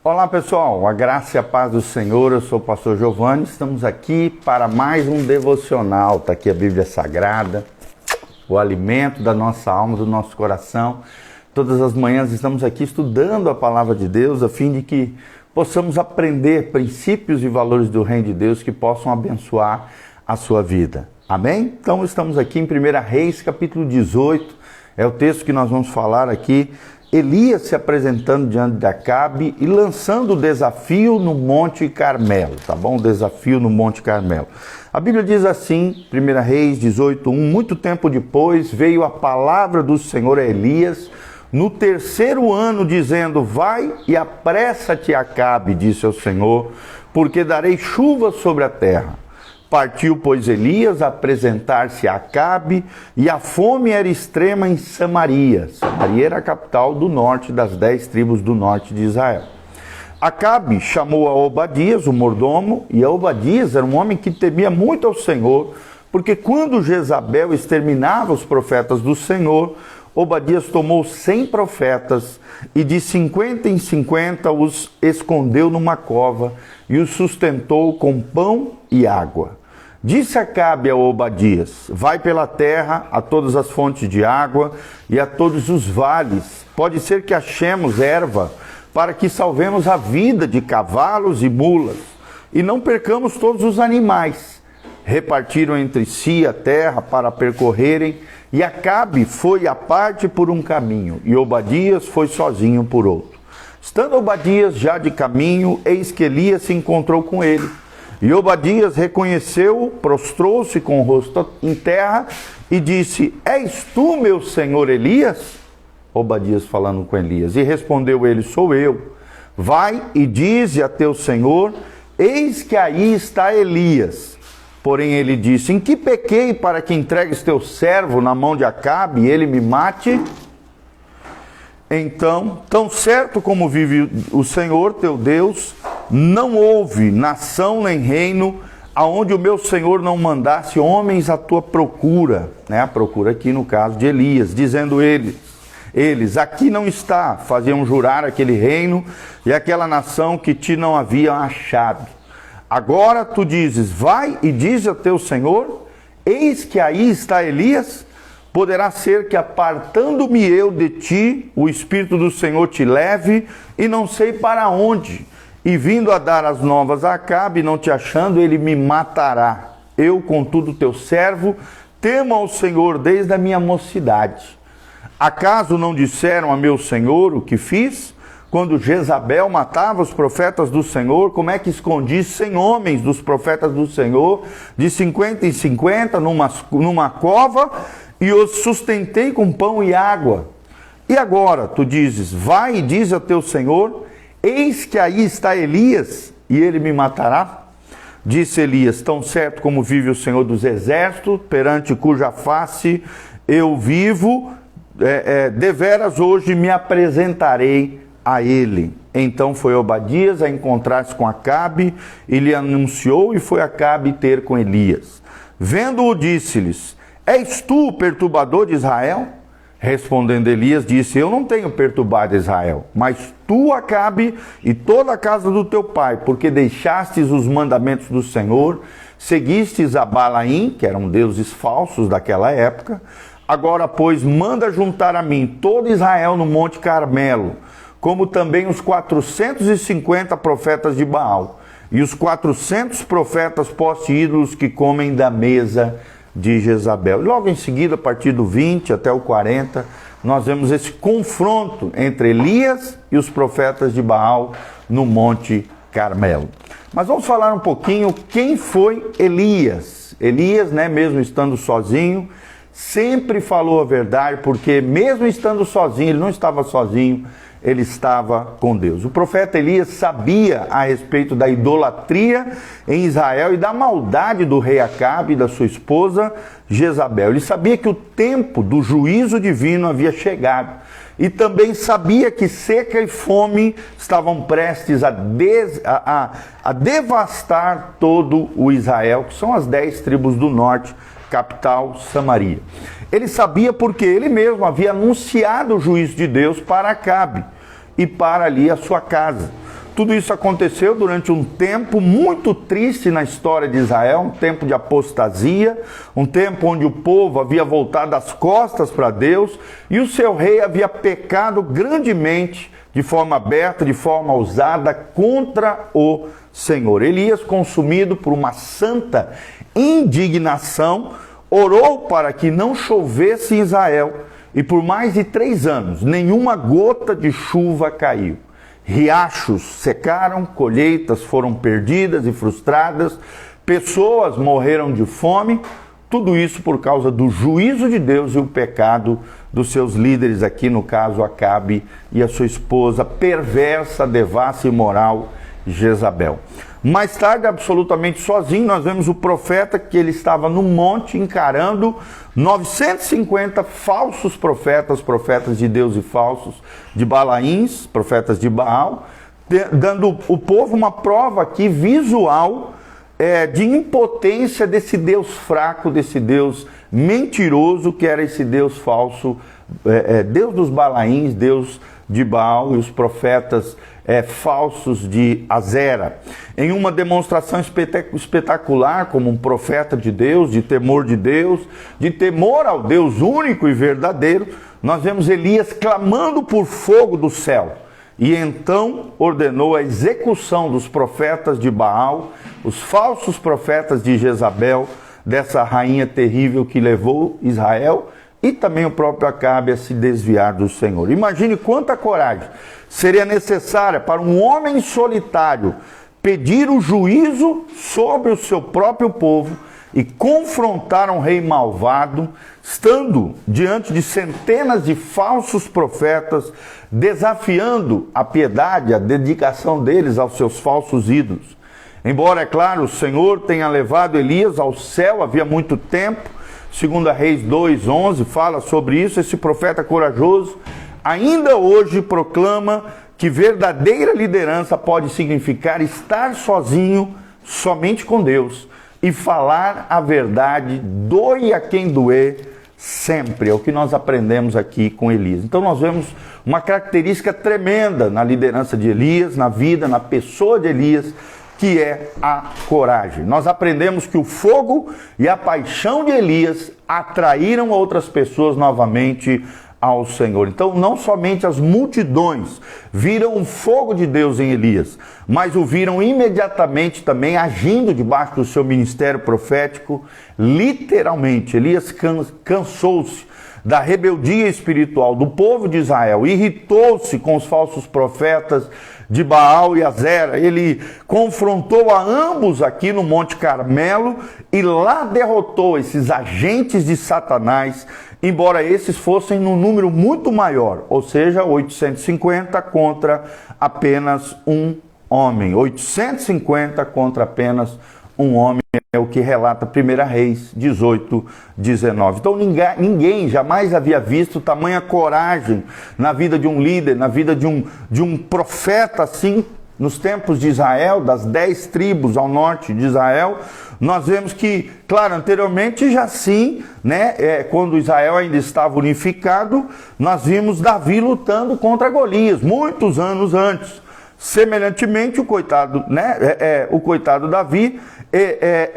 Olá pessoal, a graça e a paz do Senhor, eu sou o pastor Giovanni, estamos aqui para mais um devocional, está aqui a Bíblia Sagrada, o alimento da nossa alma, do nosso coração. Todas as manhãs estamos aqui estudando a palavra de Deus, a fim de que possamos aprender princípios e valores do reino de Deus que possam abençoar a sua vida. Amém? Então estamos aqui em 1 Reis, capítulo 18, é o texto que nós vamos falar aqui. Elias se apresentando diante de Acabe e lançando o desafio no Monte Carmelo, tá bom? O desafio no Monte Carmelo. A Bíblia diz assim, 1 Reis 18:1, muito tempo depois veio a palavra do Senhor a Elias, no terceiro ano, dizendo, vai e apressa-te, Acabe, disse ao Senhor, porque darei chuva sobre a terra. Partiu, pois, Elias a apresentar-se a Acabe, e a fome era extrema em Samaria. Samaria era a capital do norte, das 10 tribos do norte de Israel. Acabe chamou a Obadias, o mordomo, e a Obadias era um homem que temia muito ao Senhor, porque quando Jezabel exterminava os profetas do Senhor, Obadias tomou 100 profetas e de 50 em 50 os escondeu numa cova e os sustentou com pão e água. Disse Acabe a Obadias, vai pela terra a todas as fontes de água e a todos os vales. Pode ser que achemos erva para que salvemos a vida de cavalos e mulas e não percamos todos os animais. Repartiram entre si a terra para percorrerem e Acabe foi à parte por um caminho e Obadias foi sozinho por outro. Estando Obadias já de caminho, eis que Elias se encontrou com ele. E Obadias reconheceu-o, prostrou-se com o rosto em terra e disse, és tu, meu senhor Elias? Obadias falando com Elias. E respondeu ele, sou eu. Vai e dize a teu senhor, eis que aí está Elias. Porém ele disse, em que pequei para que entregues teu servo na mão de Acabe e ele me mate? Então, tão certo como vive o Senhor teu Deus, não houve nação nem reino aonde o meu Senhor não mandasse homens à tua procura, né? A procura aqui no caso de Elias, dizendo eles, aqui não está, faziam jurar aquele reino e aquela nação que te não haviam achado. Agora tu dizes, vai e diz ao teu Senhor, eis que aí está Elias. Poderá ser que apartando-me eu de ti, o Espírito do Senhor te leve, e não sei para onde. E vindo a dar as novas a Acabe, não te achando, ele me matará. Eu, contudo, teu servo, temo ao Senhor desde a minha mocidade. Acaso não disseram a meu Senhor o que fiz? Quando Jezabel matava os profetas do Senhor, como é que escondi 100 homens dos profetas do Senhor, de 50 em 50, numa cova, e os sustentei com pão e água. E agora, tu dizes, vai e diz ao teu Senhor, eis que aí está Elias, e ele me matará? Disse Elias, tão certo como vive o Senhor dos Exércitos, perante cuja face eu vivo, deveras hoje me apresentarei a ele. Então foi Obadias a encontrar-se com Acabe, e lhe anunciou, e foi Acabe ter com Elias. Vendo-o, disse-lhes, és tu o perturbador de Israel? Respondendo Elias, disse, eu não tenho perturbado Israel, mas tu, Acabe, e toda a casa do teu pai, porque deixastes os mandamentos do Senhor, seguistes a Balaim, que eram deuses falsos daquela época. Agora, pois, manda juntar a mim todo Israel no Monte Carmelo, como também os 450 profetas de Baal, e os 400 profetas poste-ídolos que comem da mesa de Jezabel. E logo em seguida, a partir do 20 até o 40, nós vemos esse confronto entre Elias e os profetas de Baal no Monte Carmelo. Mas vamos falar um pouquinho quem foi Elias. Elias, né, mesmo estando sozinho, sempre falou a verdade, porque mesmo estando sozinho, ele não estava sozinho, ele estava com Deus. O profeta Elias sabia a respeito da idolatria em Israel e da maldade do rei Acabe e da sua esposa Jezabel. Ele sabia que o tempo do juízo divino havia chegado. E também sabia que seca e fome estavam prestes a devastar todo o Israel, que são as 10 tribos do norte, capital Samaria. Ele sabia porque ele mesmo havia anunciado o juízo de Deus para Acabe e para ali a sua casa. Tudo isso aconteceu durante um tempo muito triste na história de Israel, um tempo de apostasia, um tempo onde o povo havia voltado as costas para Deus e o seu rei havia pecado grandemente, de forma aberta, de forma ousada, contra o Senhor. Elias, consumido por uma santa indignação, orou para que não chovesse em Israel e por mais de 3 anos nenhuma gota de chuva caiu. Riachos secaram, colheitas foram perdidas e frustradas, pessoas morreram de fome, tudo isso por causa do juízo de Deus e o pecado dos seus líderes, aqui no caso Acabe e a sua esposa perversa, devassa e imoral Jezabel. Mais tarde, absolutamente sozinho, nós vemos o profeta que ele estava no monte encarando 950 falsos profetas, profetas de Deus e falsos, de Balaíns, profetas de Baal, dando o povo uma prova aqui visual de impotência desse Deus fraco, desse Deus mentiroso que era esse Deus falso, Deus dos Balaíns, Deus de Baal e os profetas falsos de Azera. Em uma demonstração espetacular como um profeta de Deus, de temor ao Deus único e verdadeiro, nós vemos Elias clamando por fogo do céu. E então ordenou a execução dos profetas de Baal, os falsos profetas de Jezabel, dessa rainha terrível que levou Israel e também o próprio Acabe a se desviar do Senhor. Imagine quanta coragem seria necessária para um homem solitário pedir o juízo sobre o seu próprio povo e confrontar um rei malvado, estando diante de centenas de falsos profetas, desafiando a piedade, a dedicação deles aos seus falsos ídolos. Embora, é claro, o Senhor tenha levado Elias ao céu havia muito tempo, 2 Reis 2:11 fala sobre isso, esse profeta corajoso ainda hoje proclama que verdadeira liderança pode significar estar sozinho, somente com Deus, e falar a verdade, doe a quem doer, sempre. É o que nós aprendemos aqui com Elias. Então nós vemos uma característica tremenda na liderança de Elias, na vida, na pessoa de Elias, que é a coragem. Nós aprendemos que o fogo e a paixão de Elias atraíram outras pessoas novamente ao Senhor. Então não somente as multidões viram o fogo de Deus em Elias, mas o viram imediatamente também agindo debaixo do seu ministério profético. Literalmente, Elias cansou-se da rebeldia espiritual do povo de Israel, irritou-se com os falsos profetas de Baal e Azera. Ele confrontou a ambos aqui no Monte Carmelo e lá derrotou esses agentes de Satanás, embora esses fossem num número muito maior, ou seja, 850 contra apenas um homem. 850 contra apenas um homem, é o que relata 1 Reis 18:19. Então ninguém jamais havia visto tamanha coragem na vida de um líder, na vida de um profeta assim. Nos tempos de Israel, das 10 tribos ao norte de Israel, nós vemos que, claro, anteriormente já sim, quando Israel ainda estava unificado, nós vimos Davi lutando contra Golias, muitos anos antes. Semelhantemente, o coitado Davi,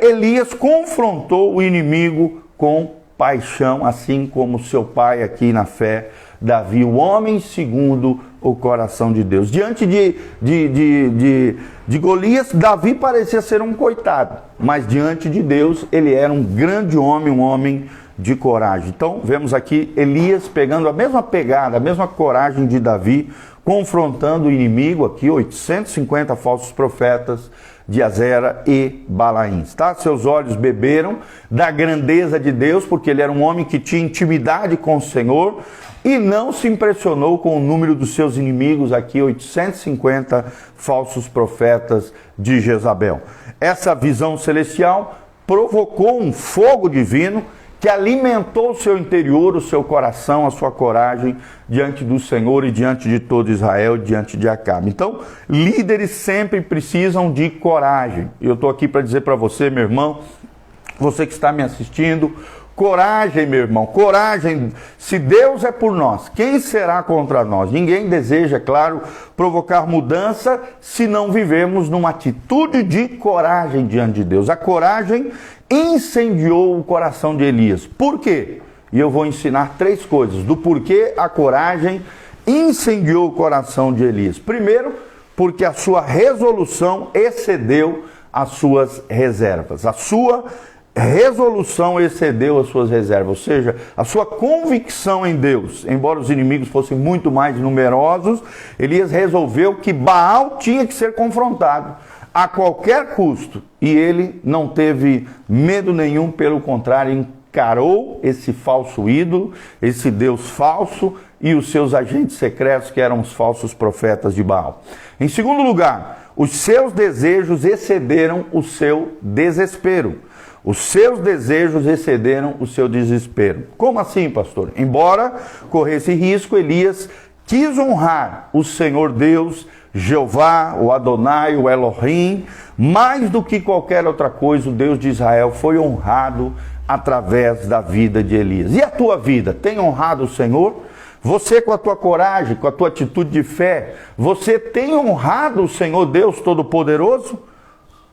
Elias confrontou o inimigo com paixão, assim como seu pai aqui na fé, Davi, o homem segundo o coração de Deus. Diante de Golias, Davi parecia ser um coitado, mas diante de Deus ele era um grande homem, um homem de coragem. Então vemos aqui Elias pegando a mesma pegada, a mesma coragem de Davi, confrontando o inimigo aqui, 850 falsos profetas de Azera e Balaíns, tá? Seus olhos beberam da grandeza de Deus, porque ele era um homem que tinha intimidade com o Senhor e não se impressionou com o número dos seus inimigos aqui, 850 falsos profetas de Jezabel. Essa visão celestial provocou um fogo divino que alimentou o seu interior, o seu coração, a sua coragem diante do Senhor e diante de todo Israel, diante de Acabe. Então, líderes sempre precisam de coragem. E eu estou aqui para dizer para você, meu irmão, você que está me assistindo, Coragem, meu irmão, coragem. Se Deus é por nós, quem será contra nós? Ninguém deseja, claro, provocar mudança se não vivemos numa atitude de coragem diante de Deus. A coragem incendiou o coração de Elias. Por quê? E eu vou ensinar 3 coisas do porquê a coragem incendiou o coração de Elias. Primeiro, porque a sua resolução excedeu as suas reservas. A sua resolução excedeu as suas reservas, ou seja, a sua convicção em Deus. Embora os inimigos fossem muito mais numerosos, Elias resolveu que Baal tinha que ser confrontado a qualquer custo. E ele não teve medo nenhum, pelo contrário, encarou esse falso ídolo, esse Deus falso e os seus agentes secretos, que eram os falsos profetas de Baal. Em segundo lugar, os seus desejos excederam o seu desespero. Os seus desejos excederam o seu desespero. Como assim, pastor? Embora corresse risco, Elias quis honrar o Senhor Deus, Jeová, o Adonai, o Elohim, mais do que qualquer outra coisa. O Deus de Israel foi honrado através da vida de Elias. E a tua vida tem honrado o Senhor? Você, com a tua coragem, com a tua atitude de fé, você tem honrado o Senhor Deus Todo-Poderoso?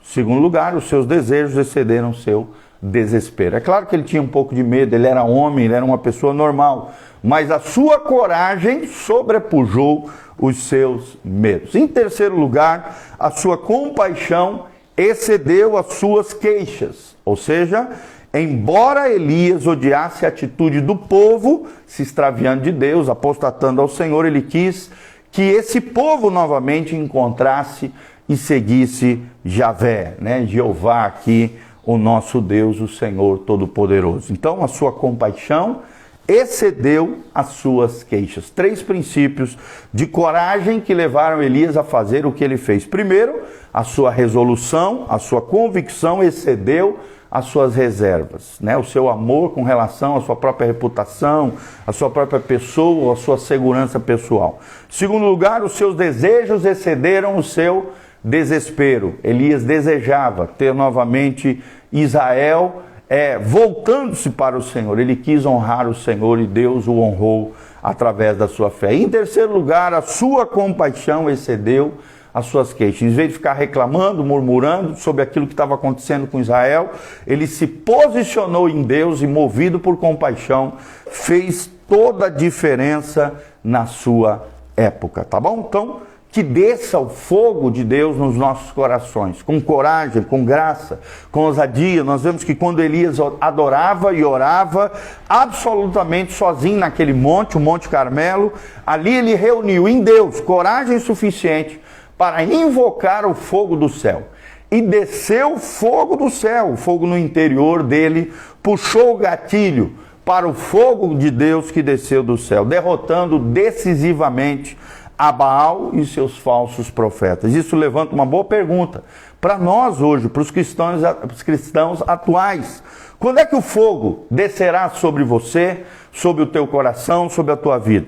Segundo lugar, os seus desejos excederam o seu desespero. É claro que ele tinha um pouco de medo, ele era homem, ele era uma pessoa normal, mas a sua coragem sobrepujou os seus medos. Em terceiro lugar, a sua compaixão excedeu as suas queixas. Ou seja, embora Elias odiasse a atitude do povo, se extraviando de Deus, apostatando ao Senhor, ele quis que esse povo novamente encontrasse e seguisse Javé, né? Jeová aqui, o nosso Deus, o Senhor Todo-Poderoso. Então, a sua compaixão excedeu as suas queixas. 3 princípios de coragem que levaram Elias a fazer o que ele fez. Primeiro, a sua resolução, a sua convicção excedeu as suas reservas, né? O seu amor com relação à sua própria reputação, à sua própria pessoa, à sua segurança pessoal. Segundo lugar, os seus desejos excederam o seu desespero. Elias desejava ter novamente Israel voltando-se para o Senhor. Ele quis honrar o Senhor e Deus o honrou através da sua fé. Em terceiro lugar, a sua compaixão excedeu as suas queixas. Em vez de ficar reclamando, murmurando sobre aquilo que estava acontecendo com Israel, ele se posicionou em Deus e, movido por compaixão, fez toda a diferença na sua época, tá bom? Então, que desça o fogo de Deus nos nossos corações, com coragem, com graça, com ousadia. Nós vemos que quando Elias adorava e orava absolutamente sozinho naquele monte, o Monte Carmelo, ali ele reuniu em Deus coragem suficiente para invocar o fogo do céu. E desceu o fogo do céu, o fogo no interior dele, puxou o gatilho para o fogo de Deus que desceu do céu, derrotando decisivamente a Baal e seus falsos profetas. Isso levanta uma boa pergunta para nós hoje, para os cristãos atuais. Quando é que o fogo descerá sobre você, sobre o teu coração, sobre a tua vida?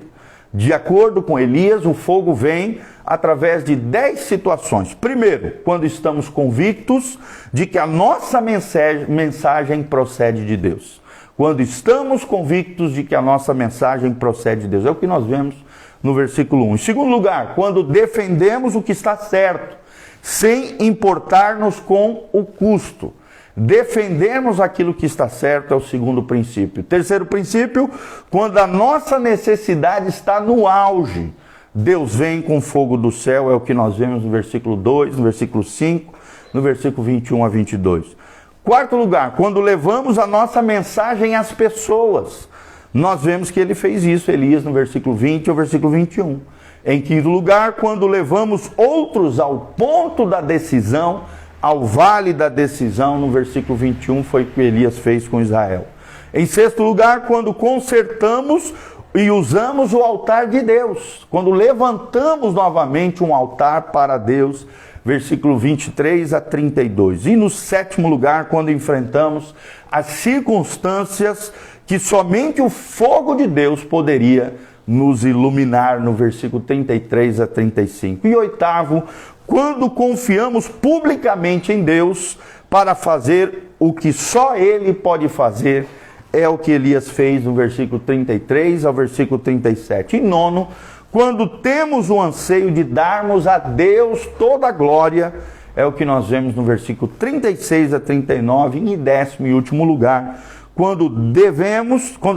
De acordo com Elias, o fogo vem através de 10 situações. Primeiro, quando estamos convictos de que a nossa mensagem procede de Deus. Quando estamos convictos de que a nossa mensagem procede de Deus. É o que nós vemos no versículo 1. Em segundo lugar, quando defendemos o que está certo, sem importar-nos com o custo. Defendermos aquilo que está certo é o segundo princípio. Terceiro princípio, quando a nossa necessidade está no auge, Deus vem com fogo do céu, é o que nós vemos no versículo 2, no versículo 5, no versículo 21 a 22. Quarto lugar, quando levamos a nossa mensagem às pessoas, nós vemos que ele fez isso, Elias, no versículo 20 ao versículo 21. Em quinto lugar, quando levamos outros ao ponto da decisão, ao vale da decisão, no versículo 21, foi o que Elias fez com Israel. Em sexto lugar, quando consertamos e usamos o altar de Deus, quando levantamos novamente um altar para Deus, versículo 23 a 32. E no sétimo lugar, quando enfrentamos as circunstâncias que somente o fogo de Deus poderia nos iluminar, no versículo 33 a 35. E oitavo, quando confiamos publicamente em Deus para fazer o que só Ele pode fazer é o que Elias fez no versículo 33 ao versículo 37. E nono, quando temos o anseio de darmos a Deus toda a glória, é o que nós vemos no versículo 36 a 39, em 10º e último lugar, quando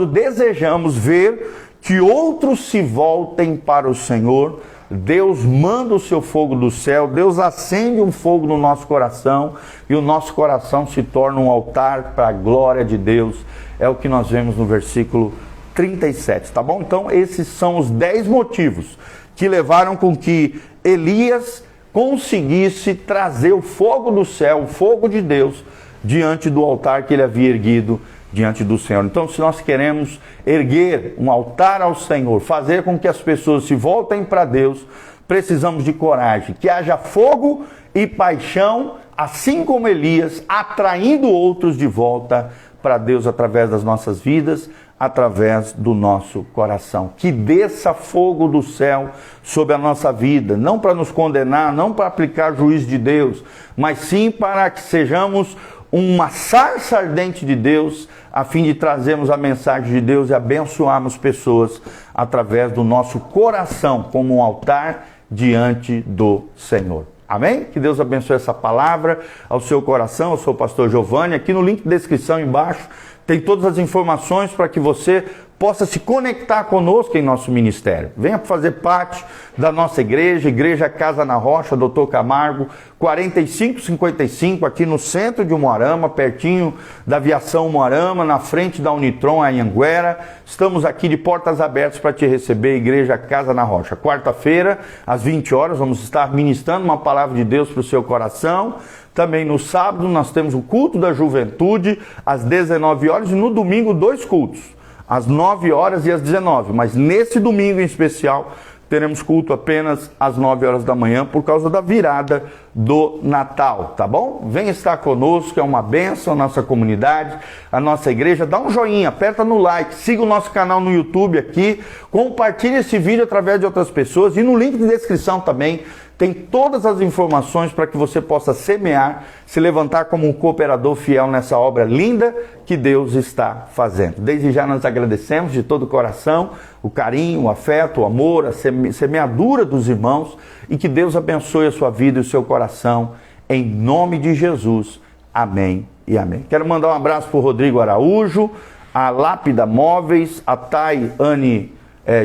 desejamos ver que outros se voltem para o Senhor, Deus manda o seu fogo do céu, Deus acende um fogo no nosso coração e o nosso coração se torna um altar para a glória de Deus. É o que nós vemos no versículo 37, tá bom? Então esses são os 10 motivos que levaram com que Elias conseguisse trazer o fogo do céu, o fogo de Deus, diante do altar que ele havia erguido diante do Senhor. Então, se nós queremos erguer um altar ao Senhor, fazer com que as pessoas se voltem para Deus, precisamos de coragem, que haja fogo e paixão, assim como Elias, atraindo outros de volta para Deus através das nossas vidas, através do nosso coração. Que desça fogo do céu sobre a nossa vida, não para nos condenar, não para aplicar juízo de Deus, mas sim para que sejamos uma sarça ardente de Deus, a fim de trazermos a mensagem de Deus e abençoarmos pessoas através do nosso coração, como um altar diante do Senhor. Amém? Que Deus abençoe essa palavra ao seu coração. Eu sou o pastor Giovanni. Aqui no link de descrição embaixo tem todas as informações para que você possa se conectar conosco em nosso ministério. Venha fazer parte da nossa igreja, Igreja Casa na Rocha, Dr. Camargo, 4555, aqui no centro de Umuarama, pertinho da Aviação Umuarama, na frente da Unitron, Anhanguera. Estamos aqui de portas abertas para te receber, Igreja Casa na Rocha. Quarta-feira, às 20 horas, vamos estar ministrando uma palavra de Deus para o seu coração. Também no sábado nós temos o culto da juventude, às 19 horas, e no domingo 2 cultos, às 9 horas e às 19. Mas nesse domingo em especial, teremos culto apenas às 9 horas da manhã, por causa da virada do Natal, tá bom? Vem estar conosco, é uma bênção a nossa comunidade, a nossa igreja. Dá um joinha, aperta no like, siga o nosso canal no YouTube aqui, compartilhe esse vídeo através de outras pessoas, e no link de descrição também tem todas as informações para que você possa semear, se levantar como um cooperador fiel nessa obra linda que Deus está fazendo. Desde já nós agradecemos de todo o coração o carinho, o afeto, o amor, a semeadura dos irmãos, e que Deus abençoe a sua vida e o seu coração, em nome de Jesus. Amém e amém. Quero mandar um abraço para o Rodrigo Araújo, a Lápida Móveis, a Tayane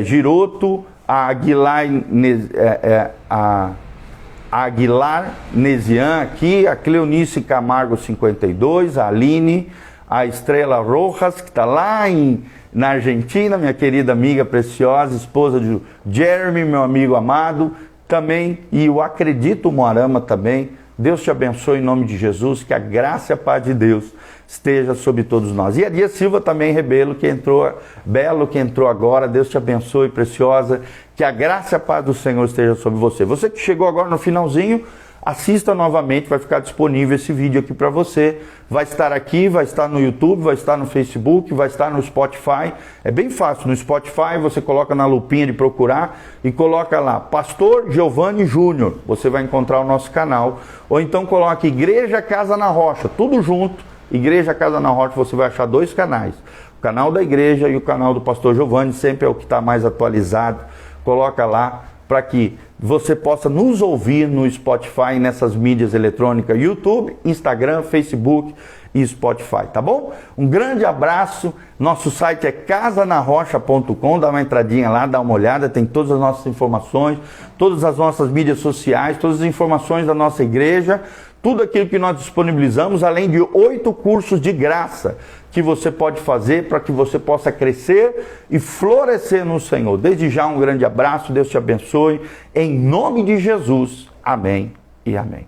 Giroto, a Aguilar Nesian aqui, a Cleonice Camargo 52, a Aline, a Estrela Rojas, que está lá na Argentina, minha querida amiga preciosa, esposa de Jeremy, meu amigo amado, também, e o Acredito Umuarama também. Deus te abençoe em nome de Jesus, que a graça e a paz de Deus esteja sobre todos nós. E a Dia Silva também, Rebelo, que entrou agora. Deus te abençoe, preciosa, que a graça e a paz do Senhor esteja sobre você. Você que chegou agora no finalzinho, assista novamente, vai ficar disponível esse vídeo aqui para você. Vai estar aqui, vai estar no YouTube, vai estar no Facebook, vai estar no Spotify. É bem fácil, no Spotify você coloca na lupinha de procurar e coloca lá, Pastor Giovanni Júnior, você vai encontrar o nosso canal. Ou então coloca Igreja Casa na Rocha, tudo junto, Igreja Casa na Rocha, você vai achar 2 canais. O canal da igreja e o canal do Pastor Giovanni, sempre é o que está mais atualizado. Coloca lá para que você possa nos ouvir no Spotify, nessas mídias eletrônicas, YouTube, Instagram, Facebook e Spotify, tá bom? Um grande abraço, nosso site é casanarrocha.com, dá uma entradinha lá, dá uma olhada, tem todas as nossas informações, todas as nossas mídias sociais, todas as informações da nossa igreja, tudo aquilo que nós disponibilizamos, além de 8 cursos de graça que você pode fazer para que você possa crescer e florescer no Senhor. Desde já um grande abraço, Deus te abençoe, em nome de Jesus. Amém e amém.